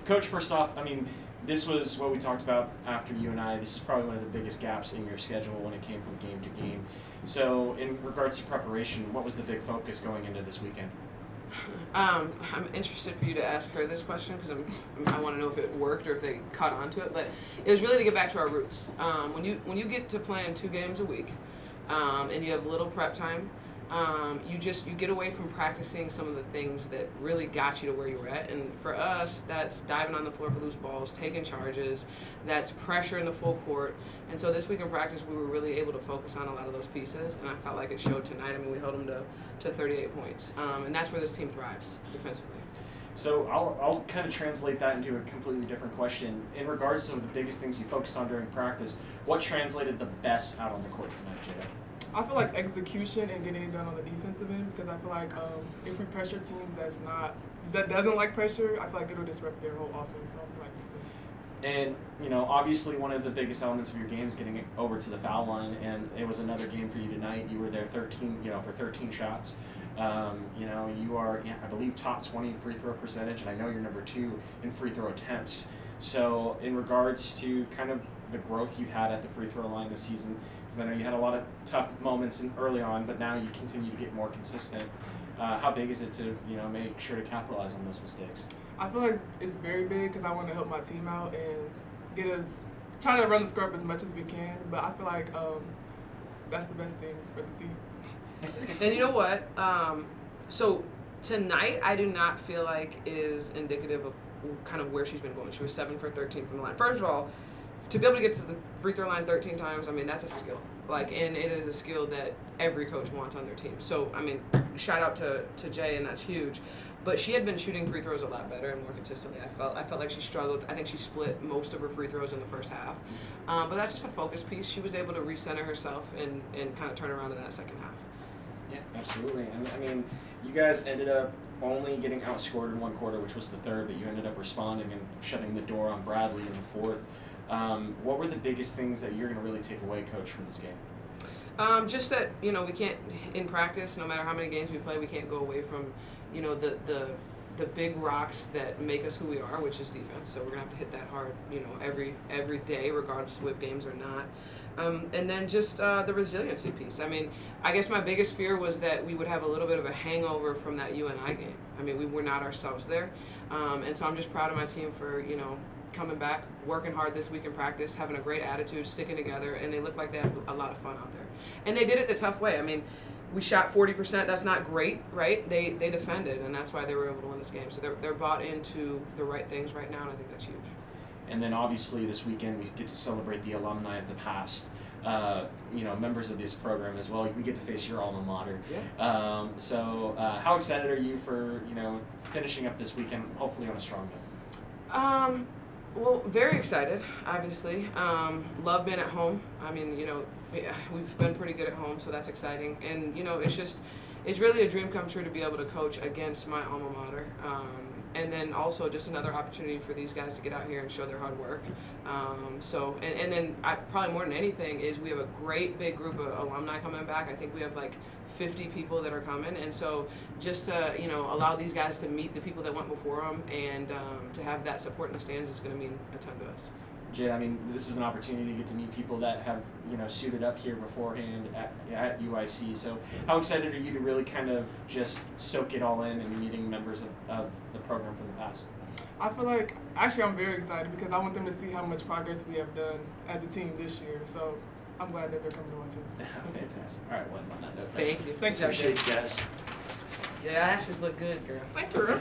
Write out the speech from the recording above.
Coach, first off, I mean, this was what we talked about after you and I. This is probably one of the biggest gaps in your schedule when it came from game to game. So, in regards to preparation, what was the big focus going into this weekend? I'm interested for you to ask her this question because I want to know if it worked or if they caught on to it. But it was really to get back to our roots. When you get to playing 2 games a week, and you have little prep time, you get away from practicing some of the things that really got you to where you were at. And for us, that's diving on the floor for loose balls, taking charges, that's pressure in the full court. And so this week in practice, we were really able to focus on a lot of those pieces, and I felt like it showed tonight. I mean, we held them to 38 points, and that's where this team thrives defensively. So I'll kind of translate that into a completely different question. In regards to the biggest things you focused on during practice, what translated the best out on the court tonight, Jaida? I feel like execution and getting it done on the defensive end, because I feel like if we pressure teams that doesn't like pressure, I feel like it'll disrupt their whole offense. So I feel like defense. And, obviously one of the biggest elements of your game is getting it over to the foul line, and it was another game for you tonight. You were there for 13 shots. You are, I believe, top 20 in free throw percentage, and I know you're number 2 in free throw attempts. So in regards to kind of the growth you've had at the free throw line this season, because I know you had a lot of tough moments early on, but now you continue to get more consistent. How big is it to make sure to capitalize on those mistakes? I feel like it's very big because I want to help my team out and try to run the score up as much as we can. But I feel like that's the best thing for the team. And you know what? So tonight, I do not feel like is indicative of kind of where she's been going. She was 7 for 13 from the line. First of all, to be able to get to the free throw line 13 times, I mean, that's a skill. And it is a skill that every coach wants on their team. So, I mean, shout out to Jay, and that's huge. But she had been shooting free throws a lot better and more consistently. I felt like she struggled. I think she split most of her free throws in the first half. But that's just a focus piece. She was able to recenter herself and kind of turn around in that second half. Yeah, absolutely. And I mean, you guys ended up only getting outscored in one quarter, which was the third, but you ended up responding and shutting the door on Bradley in the fourth. What were the biggest things that you're going to really take away, Coach, from this game? Just that, we can't, in practice, no matter how many games we play, we can't go away from, the big rocks that make us who we are, which is defense. So we're going to have to hit that hard, every day, regardless of if games or not. And then just the resiliency piece. I mean, I guess my biggest fear was that we would have a little bit of a hangover from that UNI game. I mean, we were not ourselves there. And so I'm just proud of my team for, coming back, working hard this week in practice, having a great attitude, sticking together, and they look like they have a lot of fun out there. And they did it the tough way. I mean, we shot 40%. That's not great, right? They defended, and that's why they were able to win this game. So they're bought into the right things right now, and I think that's huge. And then obviously this weekend we get to celebrate the alumni of the past, members of this program as well. We get to face your alma mater. Yeah. So how excited are you for, finishing up this weekend, hopefully on a strong note? Well, very excited, obviously. Love being at home. I mean, we've been pretty good at home, so that's exciting. And, it's really a dream come true to be able to coach against my alma mater. And then also just another opportunity for these guys to get out here and show their hard work. And then probably more than anything is we have a great big group of alumni coming back. I think we have like 50 people that are coming. And so just to, allow these guys to meet the people that went before them and to have that support in the stands is going to mean a ton to us. Jay, I mean, this is an opportunity to get to meet people that have, suited up here beforehand at UIC. So how excited are you to really kind of just soak it all in and meeting members of the program from the past? I feel like, actually, I'm very excited because I want them to see how much progress we have done as a team this year. So I'm glad that they're coming to watch us. Fantastic. All right, well, on that note, Thank you. Thank you. Appreciate you guys. Yeah, Ashes look good, girl. Thank you.